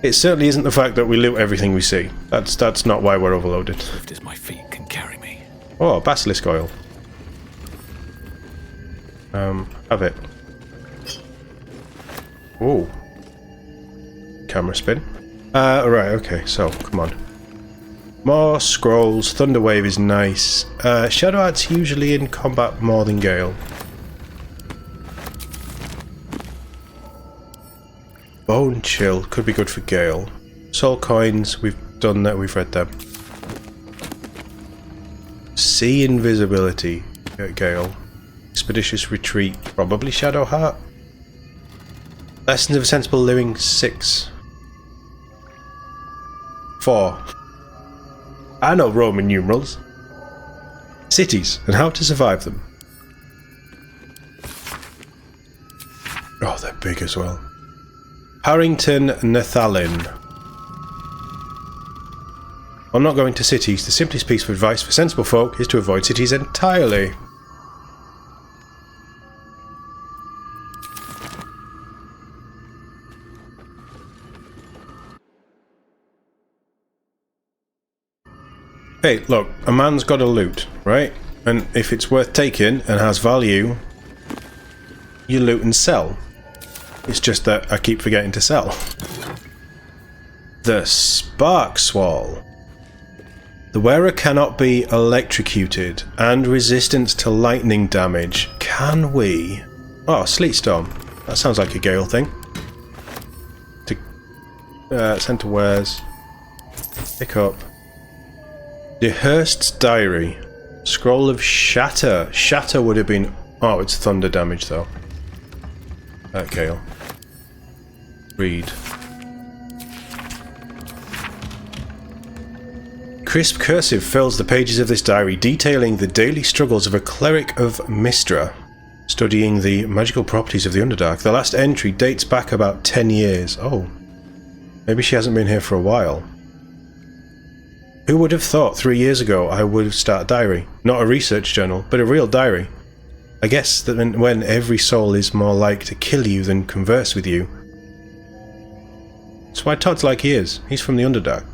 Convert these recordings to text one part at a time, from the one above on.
It certainly isn't the fact that we loot everything we see. That's not why we're overloaded. Swift as my feet can carry me. Oh, basilisk oil. Have it. Oh. Camera spin. Right, okay, so, come on. More scrolls. Thunderwave is nice. Shadowheart's usually in combat more than Gale. Bone Chill could be good for Gale. Soul Coins, we've done that, we've read them. Sea Invisibility, Gale. Expeditious Retreat, probably Shadowheart. Lessons of a Sensible Living, 6. 4. I know Roman numerals. Cities, and how to survive them. Oh, they're big as well. Harrington Nethalin. I'm not going to cities. The simplest piece of advice for sensible folk is to avoid cities entirely. Hey, look, a man's got to loot, right? And if it's worth taking and has value, you loot and sell. It's just that I keep forgetting to sell. The Spark Swall. The wearer cannot be electrocuted and resistance to lightning damage. Can we? Oh, Sleet Storm. That sounds like a Gale thing. Center wares. Pick up. Dehurst's Diary. Scroll of Shatter. Shatter would have been... Oh, it's thunder damage though. Gale. Read. Crisp cursive fills the pages of this diary, detailing the daily struggles of a cleric of Mystra, studying the magical properties of the Underdark. The last entry dates back about 10 years. Oh. Maybe she hasn't been here for a while. Who would have thought 3 years ago I would start a diary? Not a research journal, but a real diary. I guess that when every soul is more like to kill you than converse with you. That's why Todd's like he is. He's from the Underdark.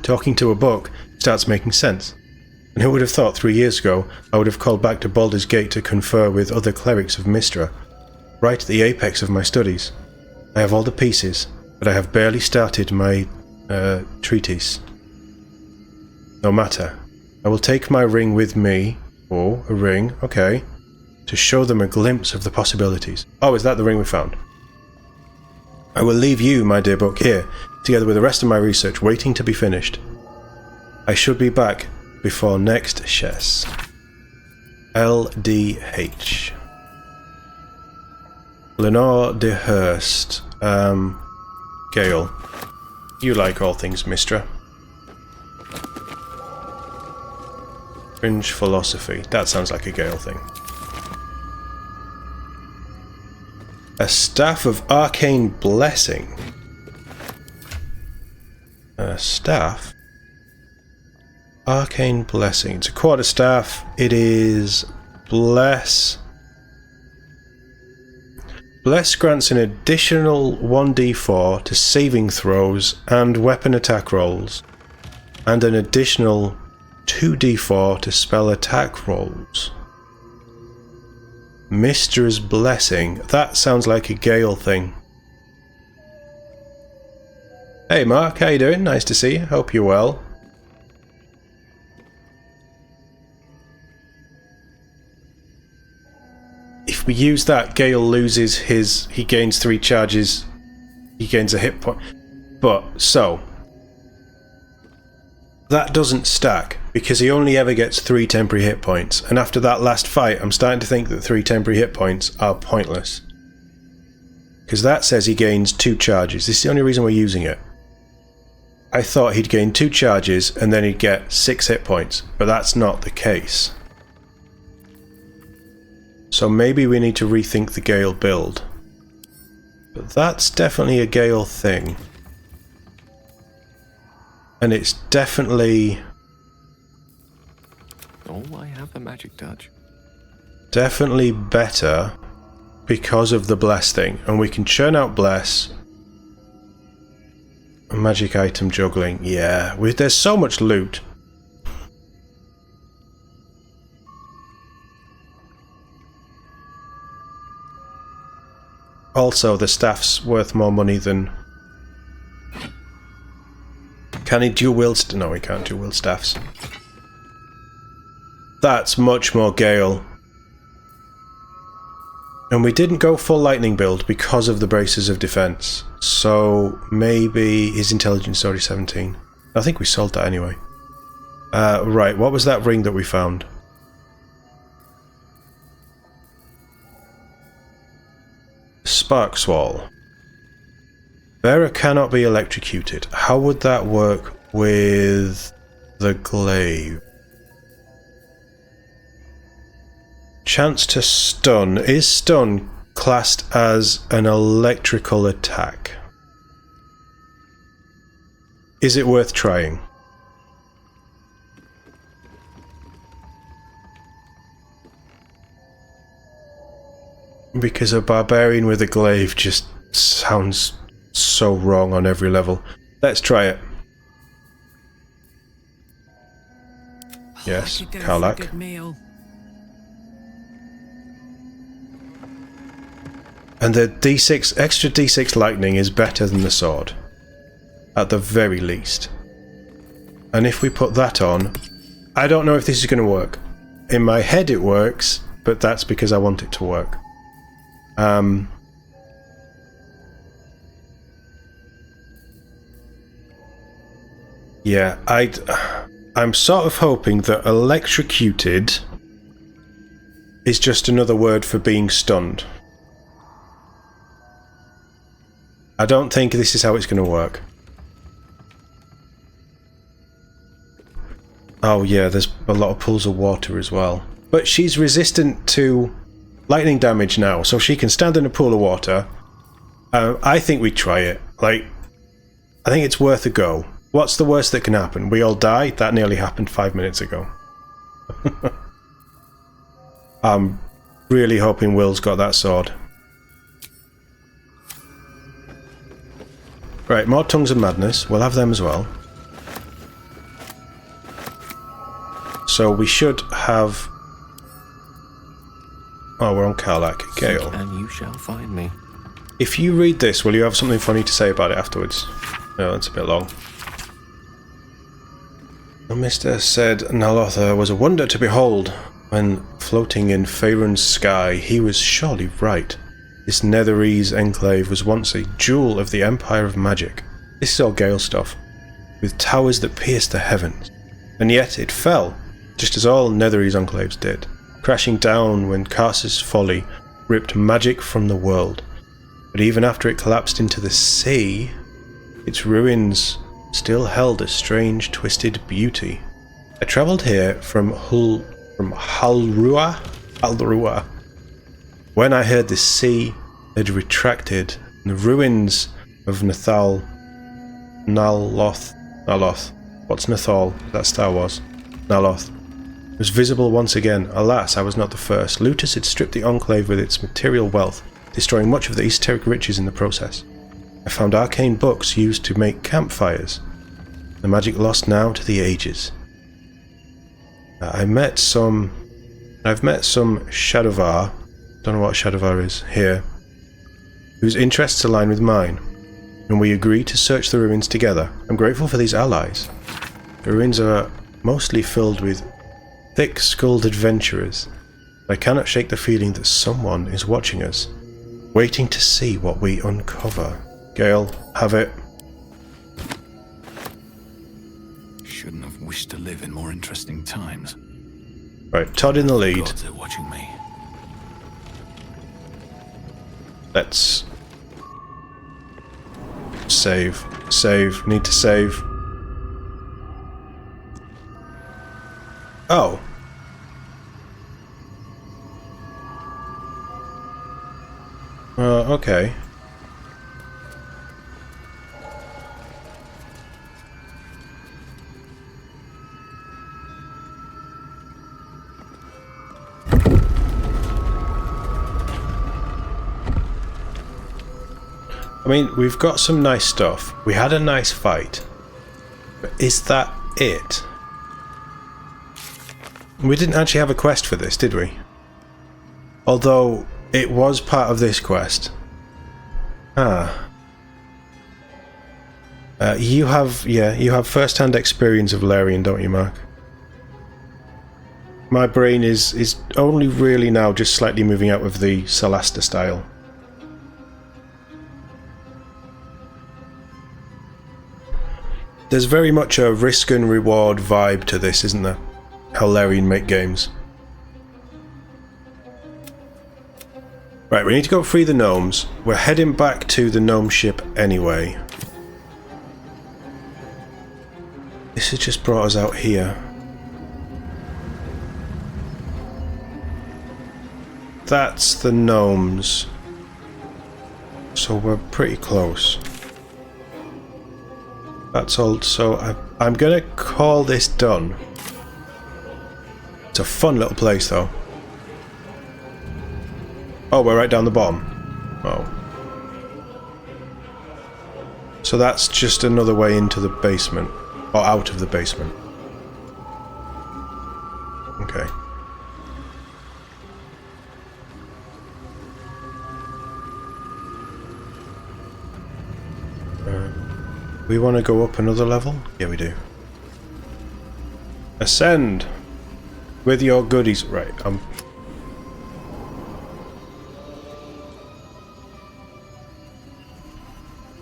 Talking to a book starts making sense. And who would have thought 3 years ago I would have called back to Baldur's Gate to confer with other clerics of Mystra, right at the apex of my studies. I have all the pieces, but I have barely started my treatise. No matter. I will take my ring with me. Oh, a ring, okay. To show them a glimpse of the possibilities. Oh, is that the ring we found? I will leave you, my dear book, here, together with the rest of my research, waiting to be finished. I should be back before next chess. LDH. Lenore de Hurst. Gale. You like all things Mystra. Fringe philosophy. That sounds like a Gale thing. A staff of arcane blessing. A staff? Arcane blessing. It's a quarterstaff. It is bless. Bless grants an additional 1d4 to saving throws and weapon attack rolls, and an additional 2d4 to spell attack rolls. Mistra's Blessing. That sounds like a Gale thing. Hey Mark, how you doing? Nice to see you. Hope you're well. If we use that, Gale loses his... He gains 3 charges. He gains a hit point. But, so... That doesn't stack, because he only ever gets 3 temporary hit points, and after that last fight I'm starting to think that 3 temporary hit points are pointless. Because that says he gains 2 charges. This is the only reason we're using it. I thought he'd gain 2 charges and then he'd get 6 hit points, but that's not the case. So maybe we need to rethink the Gale build. But that's definitely a Gale thing. And it's definitely... Oh, I have the magic touch. Definitely better because of the bless thing. And we can churn out bless. Magic item juggling. Yeah, there's so much loot. Also, the staff's worth more money than... Can he dual wield... No, he can't dual wield staffs. That's much more Gale. And we didn't go full lightning build because of the braces of defense. So maybe his intelligence is already 17. I think we sold that anyway. Right, what was that ring that we found? Sparkswall. Bearer cannot be electrocuted. How would that work with the glaive? Chance to stun. Is stun classed as an electrical attack? Is it worth trying? Because a barbarian with a glaive just sounds so wrong on every level. Let's try it. Yes, Karlak. And the D6, extra D6 lightning is better than the sword. At the very least. And if we put that on, I don't know if this is going to work. In my head it works, but that's because I want it to work. Yeah, I'm sort of hoping that electrocuted is just another word for being stunned. I don't think this is how it's going to work. Oh yeah, there's a lot of pools of water as well. But she's resistant to lightning damage now, so she can stand in a pool of water. I think we try it. Like, I think it's worth a go. What's the worst that can happen? We all die? That nearly happened 5 minutes ago. I'm really hoping Will's got that sword. Right, more Tongues of Madness. We'll have them as well. So we should have... Oh, we're on Karlak. Gale. And you shall find me. If you read this, will you have something funny to say about it afterwards? No, that's a bit long. The Mr. said Nalotha was a wonder to behold. When floating in Faerun's sky, he was surely right. This Netherese enclave was once a jewel of the Empire of Magic. This is all Gale stuff, with towers that pierced the heavens. And yet it fell, just as all Netherese enclaves did, crashing down when Karsa's folly ripped magic from the world. But even after it collapsed into the sea, its ruins still held a strange, twisted beauty. I travelled here from Halrua, when I heard the sea had retracted, and the ruins of Naloth. What's Nathal? That Star Wars. Naloth. Was visible once again. Alas, I was not the first. Lutus had stripped the Enclave with its material wealth, destroying much of the esoteric riches in the process. I found arcane books used to make campfires. The magic lost now to the ages. I've met some Shadowvar, don't know what Shadowvar is, here, whose interests align with mine, and we agreed to search the ruins together. I'm grateful for these allies. The ruins are mostly filled with thick-skulled adventurers. I cannot shake the feeling that someone is watching us, waiting to see what we uncover. Gale, have it. Shouldn't have wished to live in more interesting times. Right, Todd in the lead. Gods are watching me. Let's save. Save. Need to save. Oh. Okay. I mean, we've got some nice stuff. We had a nice fight. But is that it? We didn't actually have a quest for this, did we? Although, it was part of this quest. Ah. You have first-hand experience of Larian, don't you, Mark? My brain is only really now just slightly moving out of the Solasta style. There's very much a risk and reward vibe to this, isn't there? How Larian make games. Right, we need to go free the gnomes. We're heading back to the gnome ship anyway. This has just brought us out here. That's the gnomes. So we're pretty close. That's all. So I'm gonna call this done. It's a fun little place though. Oh, we're right down the bottom. Oh. So that's just another way into the basement. Or out of the basement. Okay. We want to go up another level? Yeah, we do. Ascend! With your goodies. Right,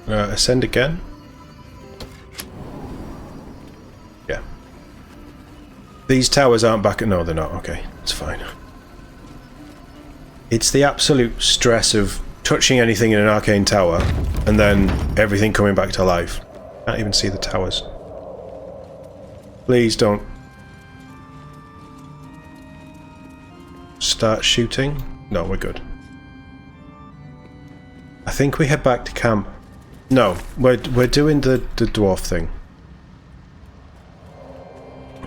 ascend again? Yeah. These towers aren't back at... No, they're not. Okay, it's fine. It's the absolute stress of touching anything in an arcane tower and then everything coming back to life. Can't even see the towers. Please don't start shooting. No, we're good. I think we head back to camp. No, we're doing the dwarf thing.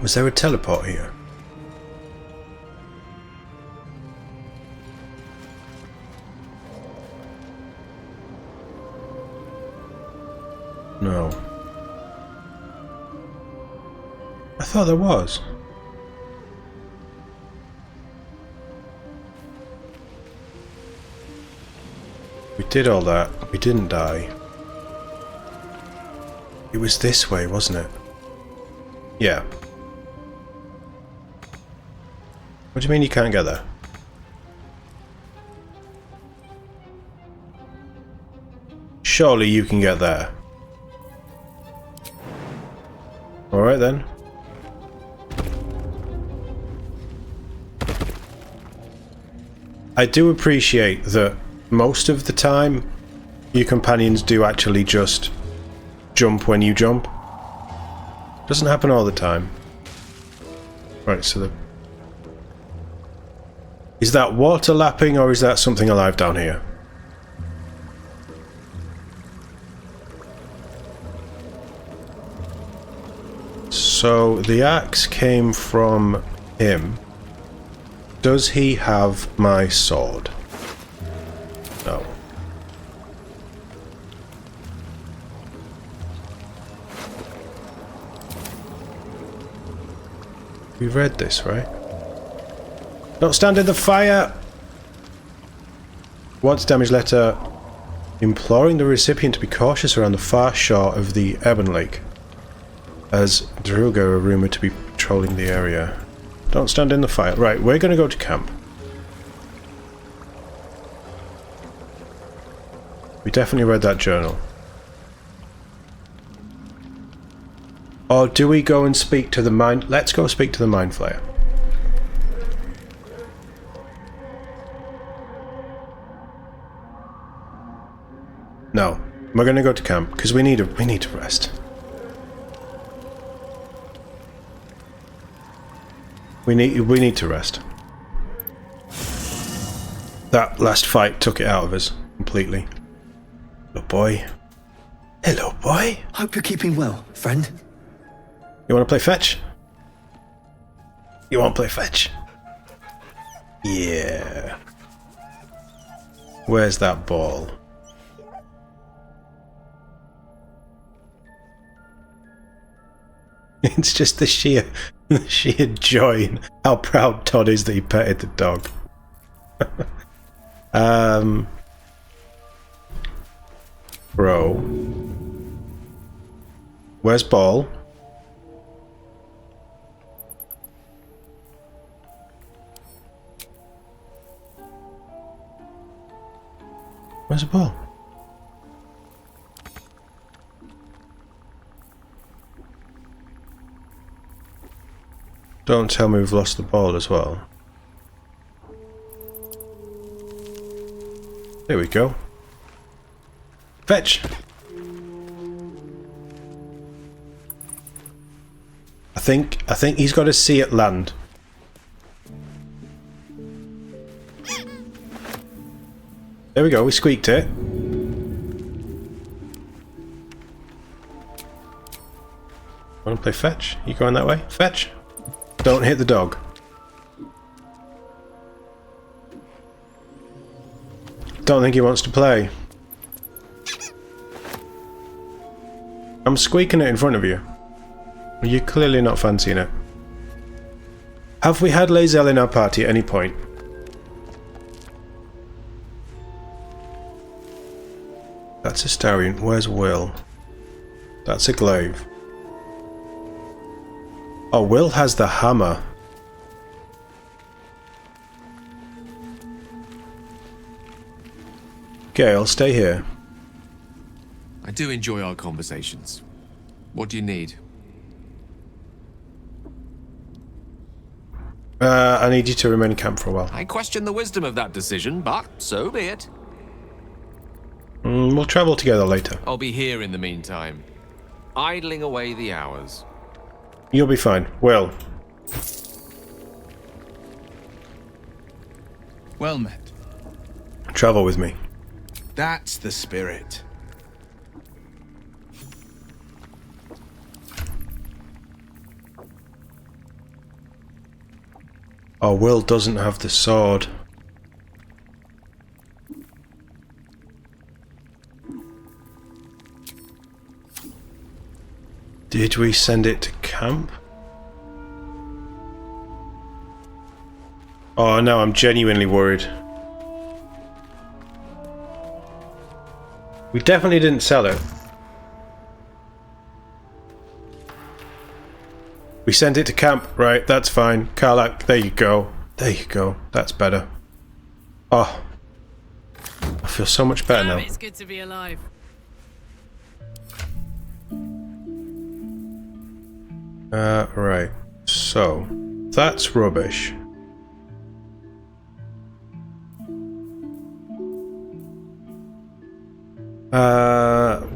Was there a teleport here? No. I thought there was. We did all that. We didn't die. It was this way, wasn't it? Yeah. What do you mean you can't get there? Surely you can get there. Alright then. I do appreciate that most of the time your companions do actually just jump when you jump. Doesn't happen all the time. Right, so the... Is that water lapping or is that something alive down here? So the axe came from him. Does he have my sword? No. We read this, right? Don't stand in the fire! Once damaged letter imploring the recipient to be cautious around the far shore of the Ebon Lake, as Drow are rumoured to be patrolling the area. Don't stand in the fire. Right, we're going to go to camp. We definitely read that journal. Or do we go and speak to the mind... Let's go speak to the Mind Flayer. No, we're going to go to camp because we need to rest. We need to rest. That last fight took it out of us completely. Hello, boy. Hello, boy. Hope you're keeping well, friend. You want to play fetch? You want to play fetch? Yeah. Where's that ball? It's just the sheer joy and how proud Todd is that he petted the dog. Bro. Where's Ball? Where's the ball? Don't tell me we've lost the ball as well. There we go. Fetch! I think he's got to see it land. There we go, we squeaked it. Wanna play fetch? You going that way? Fetch! Don't hit the dog. Don't think he wants to play. I'm squeaking it in front of you. You're clearly not fancying it. Have we had Lae'zel in our party at any point? That's a Starion. Where's Will? That's a glaive. Oh, Will has the hammer. Gale, stay here. I do enjoy our conversations. What do you need? I need you to remain in camp for a while. I question the wisdom of that decision, but so be it. We'll travel together later. I'll be here in the meantime, idling away the hours. You'll be fine. Will. Well met. Travel with me. That's the spirit. Oh, Will doesn't have the sword. Did we send it to camp? Oh no, I'm genuinely worried. We definitely didn't sell it. We sent it to camp, right? That's fine. Karlach, there you go. There you go. That's better. Oh. I feel so much better now. It's good to be alive. Right. So, that's rubbish.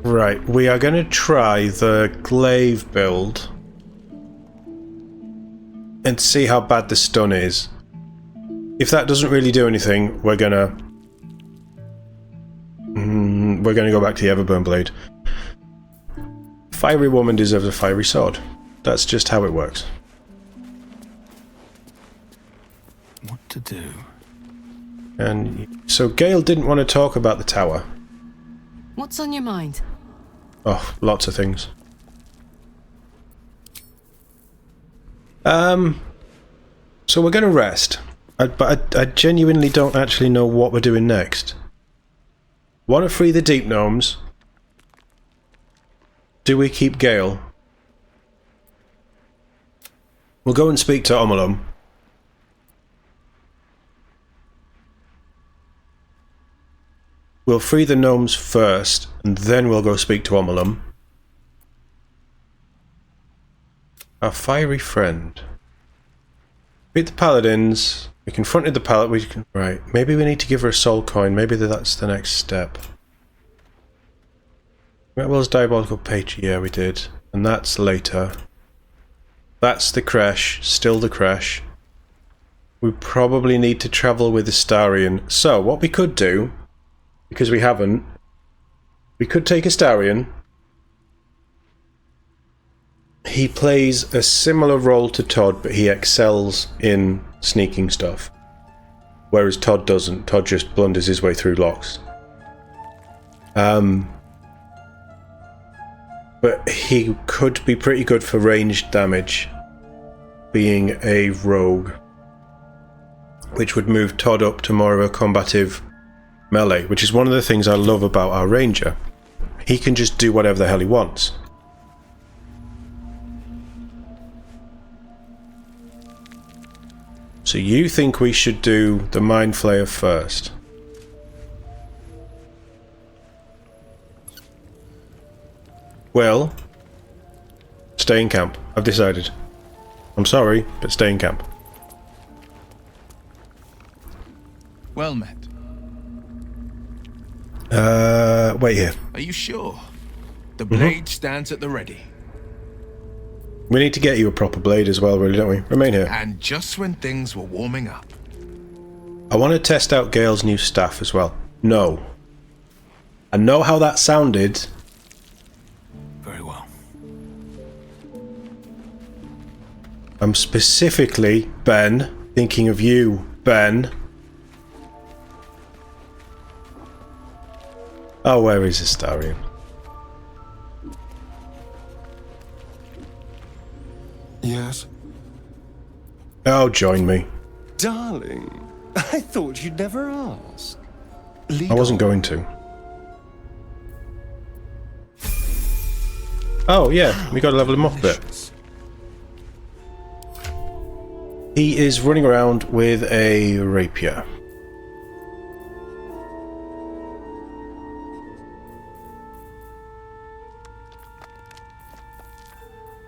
Right. We are going to try the glaive build and see how bad the stun is. If that doesn't really do anything, we're gonna go back to the Everburn blade. Fiery woman deserves a fiery sword. That's just how it works. What to do? And so Gale didn't want to talk about the tower. What's on your mind? Oh, lots of things. So we're going to rest. But I genuinely don't actually know what we're doing next. Want to free the deep gnomes? Do we keep Gale? We'll go and speak to Omolum. We'll free the gnomes first, and then we'll go speak to Omolum. Our fiery friend. Beat the paladins. We confronted the paladin. Right. Maybe we need to give her a soul coin. Maybe that's the next step. Metwell's diabolical page. Yeah, we did. And that's later. That's the crash. Still the crash. We probably need to travel with the Starion. So, what we could do, because we haven't, we could take a Starion. He plays a similar role to Todd, but he excels in sneaking stuff. Whereas Todd doesn't. Todd just blunders his way through locks. But But he could be pretty good for ranged damage, being a rogue, which would move Todd up to more of a combative melee, which is one of the things I love about our ranger. He can just do whatever the hell he wants. So you think we should do the Mind Flayer first? Well, stay in camp. I've decided. I'm sorry, but stay in camp. Well met. Wait here. Are you sure? The blade stands at the ready. We need to get you a proper blade as well, really, don't we? Remain here. And just when things were warming up. I want to test out Gale's new staff as well. No. I know how that sounded. Very well. I'm specifically, Ben, thinking of you, Ben. Oh, where is Astarion? Yes? Oh, join me. Darling, I thought you'd never ask. Lead I wasn't on. going to. Oh, yeah, we got to level him up a bit. Delicious. He is running around with a rapier.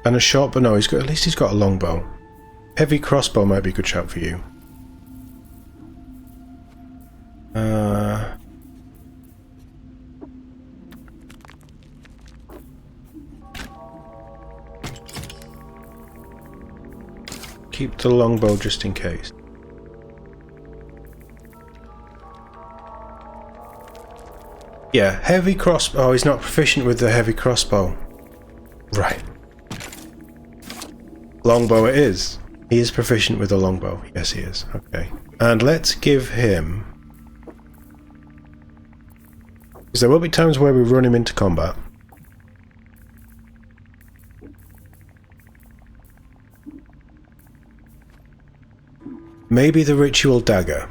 And a short bow. No, at least he's got a long bow. Heavy crossbow might be a good shout for you. Keep the longbow just in case. Yeah, heavy crossbow. Oh, he's not proficient with the heavy crossbow. Right. Longbow it is. He is proficient with the longbow. Yes, he is. Okay. And let's give him... because there will be times where we run him into combat. Maybe the ritual dagger.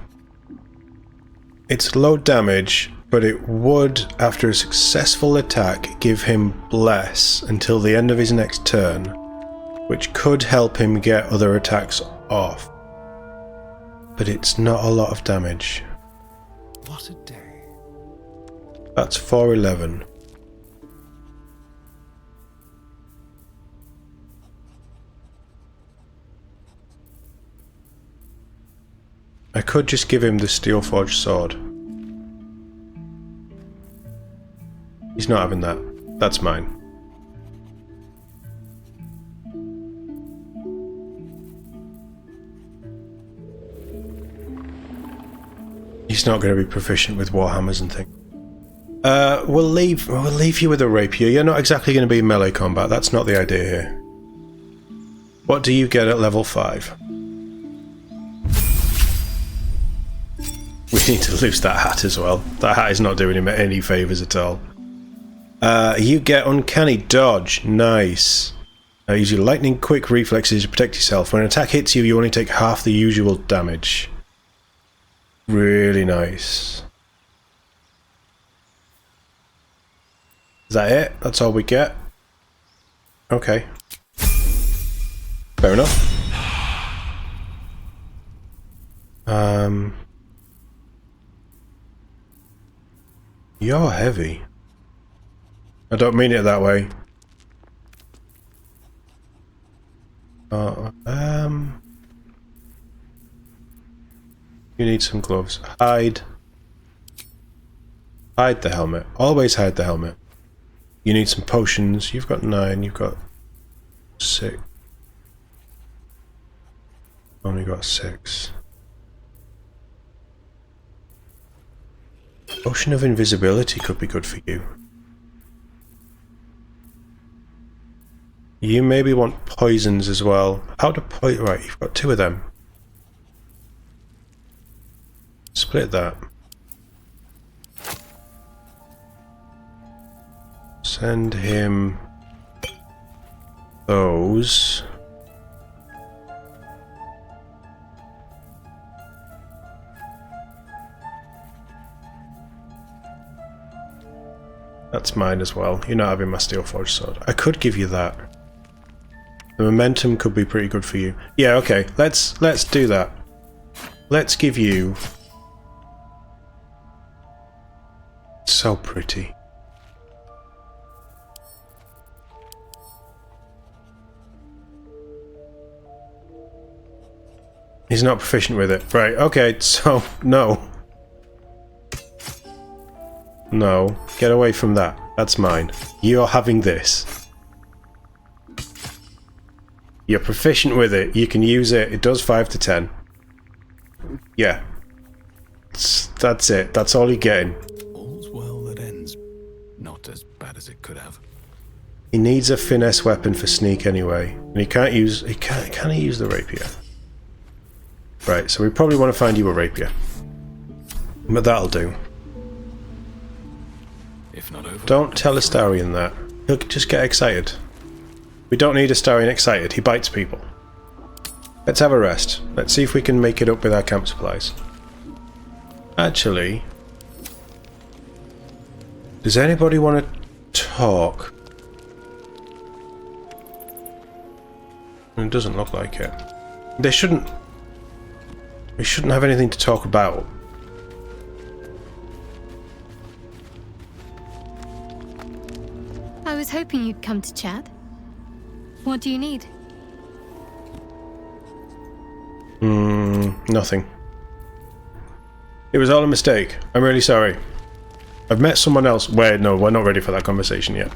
It's low damage, but it would, after a successful attack, give him bless until the end of his next turn, which could help him get other attacks off. But it's not a lot of damage. What a day. That's 411. I could just give him the Steelforged sword. He's not having that. That's mine. He's not going to be proficient with warhammers and things. We'll leave you with a rapier. You're not exactly going to be in melee combat. That's not the idea here. What do you get at level 5? We need to lose that hat as well. That hat is not doing him any favours at all. You get uncanny dodge. Nice. Use your lightning quick reflexes to protect yourself. When an attack hits you, you only take half the usual damage. Really nice. Is that it? That's all we get? Okay. Fair enough. You're heavy. I don't mean it that way. You need some gloves. Hide the helmet. Always hide the helmet. You need some potions. You've got 9. You've got 6. Only got 6. Potion of invisibility could be good for you. You maybe want poisons as well. How to right, you've got 2 of them. Split that. Send him those. That's mine as well. You're not having my steel forged sword. I could give you that. The momentum could be pretty good for you. Yeah, okay. Let's do that. Let's give you... So pretty. He's not proficient with it. Right, okay, so no. No, get away from that. That's mine. You're having this. You're proficient with it. You can use it. It does 5 to 10. Yeah. That's it. That's all you're getting. All's well that ends. Not as bad as it could have. He needs a finesse weapon for sneak anyway. And he can't use... Can he use the rapier? Right, so we probably want to find you a rapier. But that'll do. If not over. Don't tell Astarion that. He'll just get excited. We don't need Astarion excited. He bites people. Let's have a rest. Let's see if we can make it up with our camp supplies. Actually... Does anybody want to talk? It doesn't look like it. They shouldn't... We shouldn't have anything to talk about. I was hoping you'd come to chat. What do you need? Nothing. It was all a mistake. I'm really sorry. I've met someone else. Wait, no, we're not ready for that conversation yet.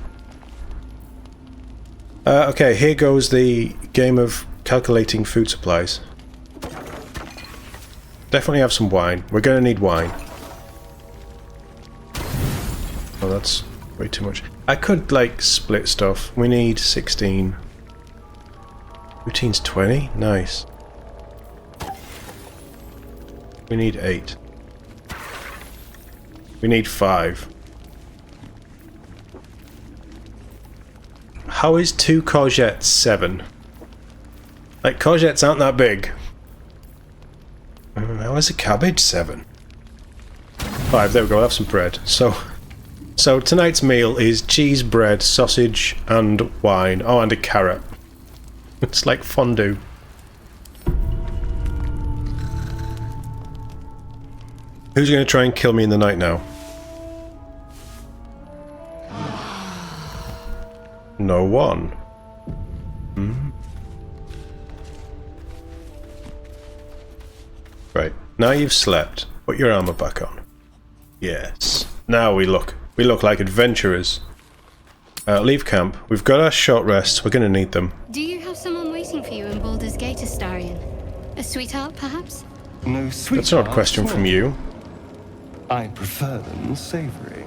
Okay, here goes the game of calculating food supplies. Definitely have some wine. We're going to need wine. Oh, that's way too much. I could, like, split stuff. We need 16. Routine's 20? Nice. We need 8. We need 5. How is 2 courgettes 7? Like, courgettes aren't that big. How is a cabbage 7? 5, there we go, I'll have some bread. So tonight's meal is cheese, bread, sausage, and wine. Oh, and a carrot. It's like fondue. Who's going to try and kill me in the night now? No one. Right, now you've slept. Put your armor back on. Yes. Now we look like adventurers. Leave camp. We've got our short rests. We're going to need them. Do you have someone waiting for you in Baldur's Gate, Astarion? A sweetheart, perhaps? No sweet. That's not a question from you. I prefer them savory.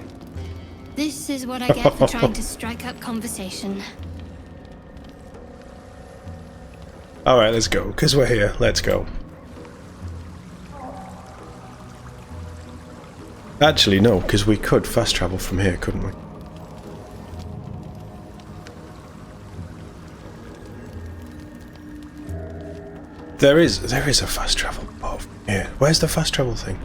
This is what I get for trying to strike up conversation. Alright, let's go. Because we're here. Let's go. Actually, no, because we could fast travel from here, couldn't we? There is a fast travel above here. Where's the fast travel thing?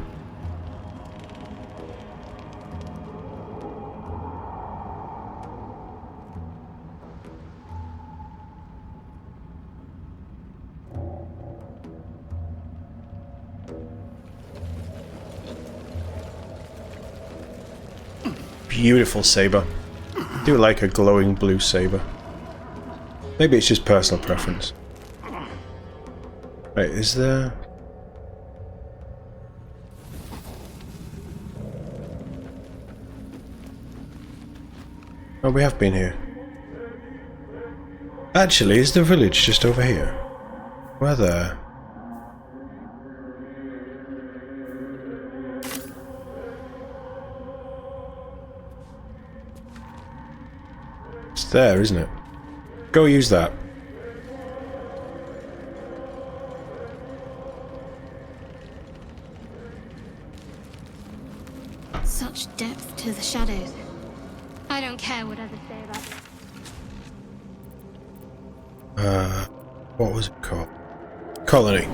Beautiful saber. I do like a glowing blue saber. Maybe it's just personal preference. Right, is there... Oh, we have been here. Actually, is the village just over here? We're there. It's there, isn't it? Go use that. Such depth to the shadows. I don't care what others say about What was it called? Colony.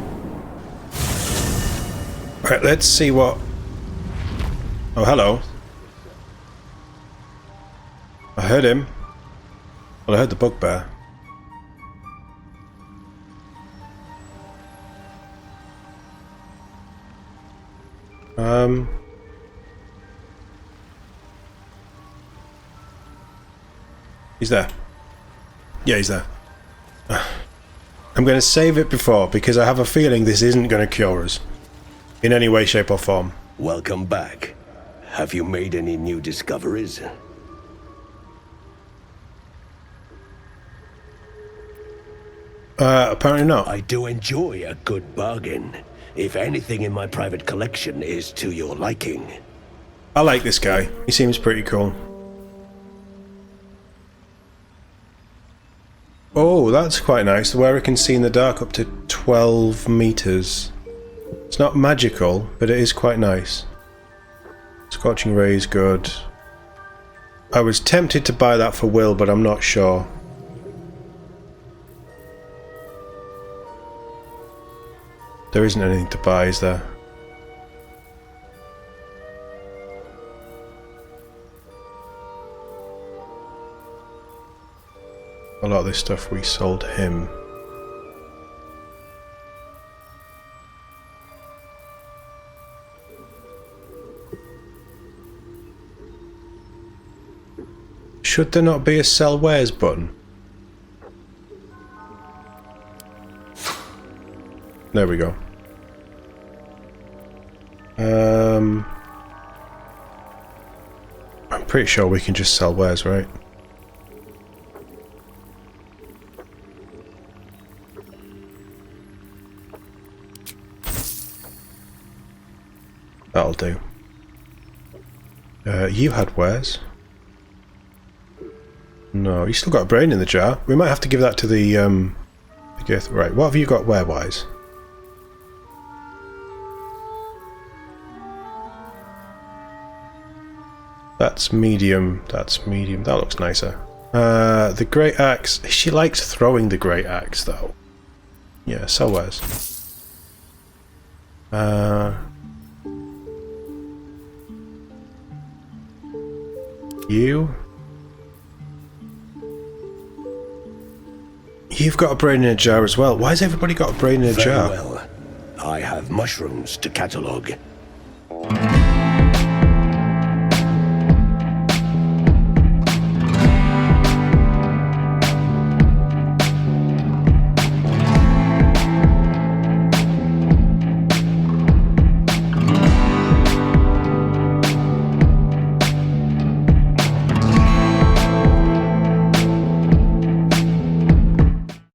Right, let's see what... Oh, hello. I heard him. Well, I heard the bugbear. He's there. Yeah, he's there. I'm going to save it before, because I have a feeling this isn't going to cure us. In any way, shape or form. Welcome back. Have you made any new discoveries? Apparently not. I do enjoy a good bargain. If anything in my private collection is to your liking. I like this guy. He seems pretty cool. Oh, that's quite nice. Where I can see in the dark up to 12 meters. It's not magical, but it is quite nice. Scorching Ray is good. I was tempted to buy that for Will, but I'm not sure. There isn't anything to buy, is there? A lot of this stuff we sold him. Should there not be a sell wares button? There we go. I'm pretty sure we can just sell wares, right? That'll do. You had wares? No, you still got a brain in the jar. We might have to give that to the gift. Right, what have you got ware-wise? That's medium. That's medium. That looks nicer. The great axe. She likes throwing the great axe, though. Yeah, sell wares. You've got a brain in a jar as well. Why has everybody got a brain in a Very jar? well. I have mushrooms to catalogue.